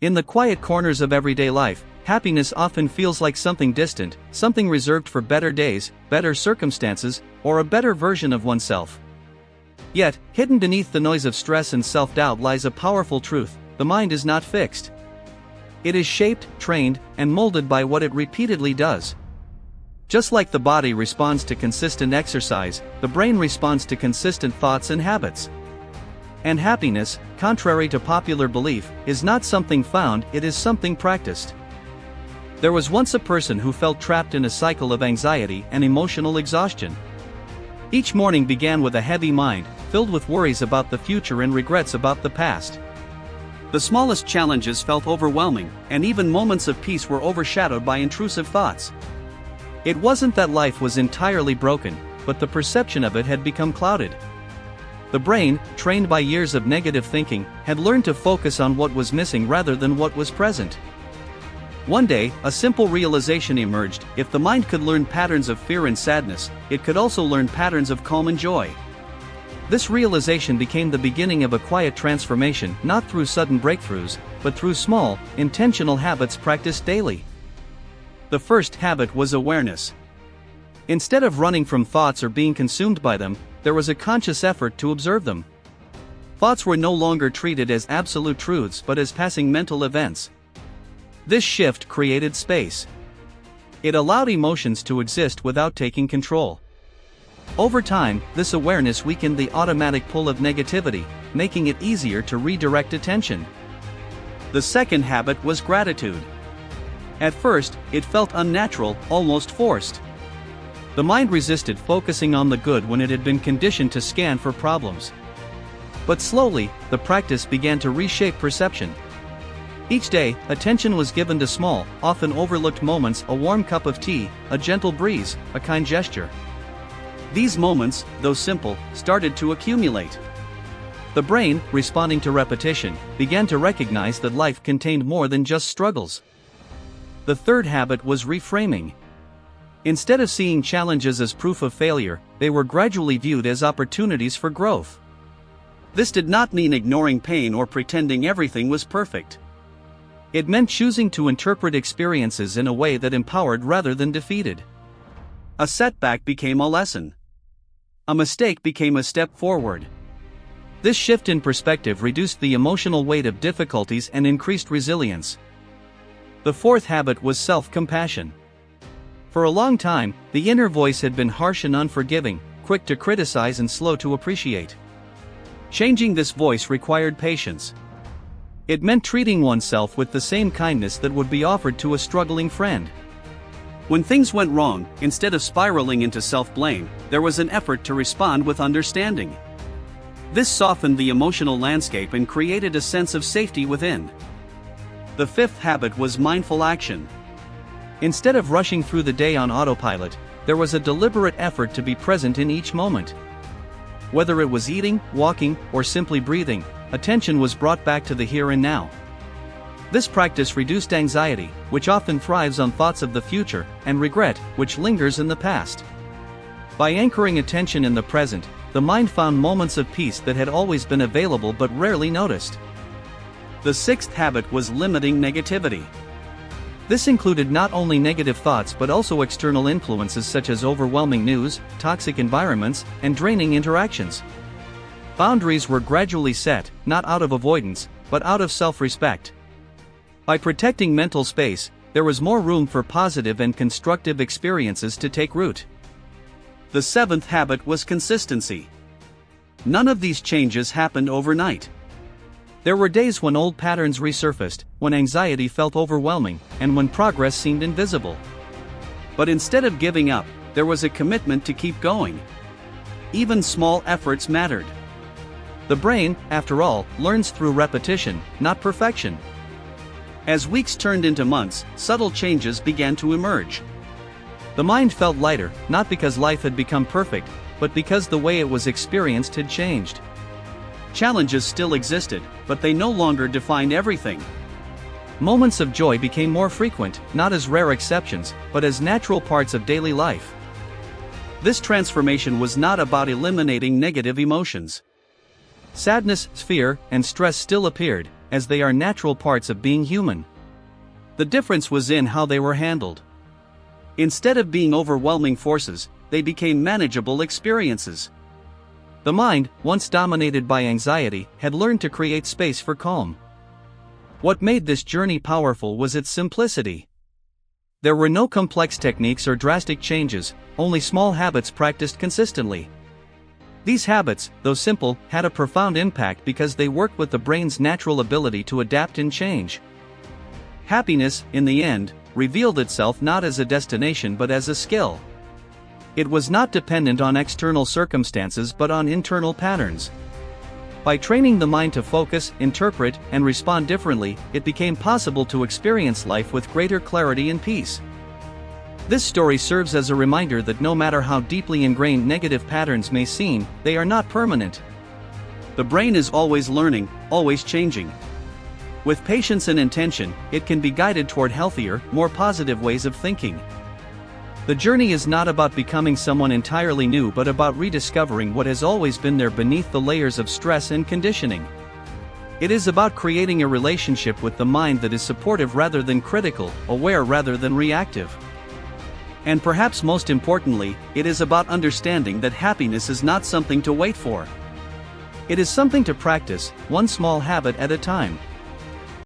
In the quiet corners of everyday life, happiness often feels like something distant, something reserved for better days, better circumstances, or a better version of oneself. Yet, hidden beneath the noise of stress and self-doubt lies a powerful truth: the mind is not fixed. It is shaped, trained, and molded by what it repeatedly does. Just like the body responds to consistent exercise, the brain responds to consistent thoughts and habits. And happiness, contrary to popular belief, is not something found, it is something practiced. There was once a person who felt trapped in a cycle of anxiety and emotional exhaustion. Each morning began with a heavy mind, filled with worries about the future and regrets about the past. The smallest challenges felt overwhelming, and even moments of peace were overshadowed by intrusive thoughts. It wasn't that life was entirely broken, but the perception of it had become clouded. The brain, trained by years of negative thinking, had learned to focus on what was missing rather than what was present. One day, a simple realization emerged: if the mind could learn patterns of fear and sadness, it could also learn patterns of calm and joy. This realization became the beginning of a quiet transformation, not through sudden breakthroughs, but through small, intentional habits practiced daily. The first habit was awareness. Instead of running from thoughts or being consumed by them, there was a conscious effort to observe them. Thoughts were no longer treated as absolute truths but as passing mental events. This shift created space. It allowed emotions to exist without taking control. Over time, this awareness weakened the automatic pull of negativity, making it easier to redirect attention. The second habit was gratitude. At first, it felt unnatural, almost forced. The mind resisted focusing on the good when it had been conditioned to scan for problems. But slowly, the practice began to reshape perception. Each day, attention was given to small, often overlooked moments: a warm cup of tea, a gentle breeze, a kind gesture. These moments, though simple, started to accumulate. The brain, responding to repetition, began to recognize that life contained more than just struggles. The third habit was reframing. Instead of seeing challenges as proof of failure, they were gradually viewed as opportunities for growth. This did not mean ignoring pain or pretending everything was perfect. It meant choosing to interpret experiences in a way that empowered rather than defeated. A setback became a lesson. A mistake became a step forward. This shift in perspective reduced the emotional weight of difficulties and increased resilience. The fourth habit was self-compassion. For a long time, the inner voice had been harsh and unforgiving, quick to criticize and slow to appreciate. Changing this voice required patience. It meant treating oneself with the same kindness that would be offered to a struggling friend. When things went wrong, instead of spiraling into self-blame, there was an effort to respond with understanding. This softened the emotional landscape and created a sense of safety within. The fifth habit was mindful action. Instead of rushing through the day on autopilot, there was a deliberate effort to be present in each moment. Whether it was eating, walking, or simply breathing, attention was brought back to the here and now. This practice reduced anxiety, which often thrives on thoughts of the future, and regret, which lingers in the past. By anchoring attention in the present, the mind found moments of peace that had always been available but rarely noticed. The sixth habit was limiting negativity. This included not only negative thoughts but also external influences such as overwhelming news, toxic environments, and draining interactions. Boundaries were gradually set, not out of avoidance, but out of self-respect. By protecting mental space, there was more room for positive and constructive experiences to take root. The seventh habit was consistency. None of these changes happened overnight. There were days when old patterns resurfaced, when anxiety felt overwhelming, and when progress seemed invisible. But instead of giving up, there was a commitment to keep going. Even small efforts mattered. The brain, after all, learns through repetition, not perfection. As weeks turned into months, subtle changes began to emerge. The mind felt lighter, not because life had become perfect, but because the way it was experienced had changed. Challenges still existed, but they no longer defined everything. Moments of joy became more frequent, not as rare exceptions, but as natural parts of daily life. This transformation was not about eliminating negative emotions. Sadness, fear, and stress still appeared, as they are natural parts of being human. The difference was in how they were handled. Instead of being overwhelming forces, they became manageable experiences. The mind, once dominated by anxiety, had learned to create space for calm. What made this journey powerful was its simplicity. There were no complex techniques or drastic changes, only small habits practiced consistently. These habits, though simple, had a profound impact because they worked with the brain's natural ability to adapt and change. Happiness, in the end, revealed itself not as a destination but as a skill. It was not dependent on external circumstances but on internal patterns. By training the mind to focus, interpret, and respond differently, it became possible to experience life with greater clarity and peace. This story serves as a reminder that no matter how deeply ingrained negative patterns may seem, they are not permanent. The brain is always learning, always changing. With patience and intention, it can be guided toward healthier, more positive ways of thinking. The journey is not about becoming someone entirely new but about rediscovering what has always been there beneath the layers of stress and conditioning. It is about creating a relationship with the mind that is supportive rather than critical, aware rather than reactive. And perhaps most importantly, it is about understanding that happiness is not something to wait for. It is something to practice, one small habit at a time.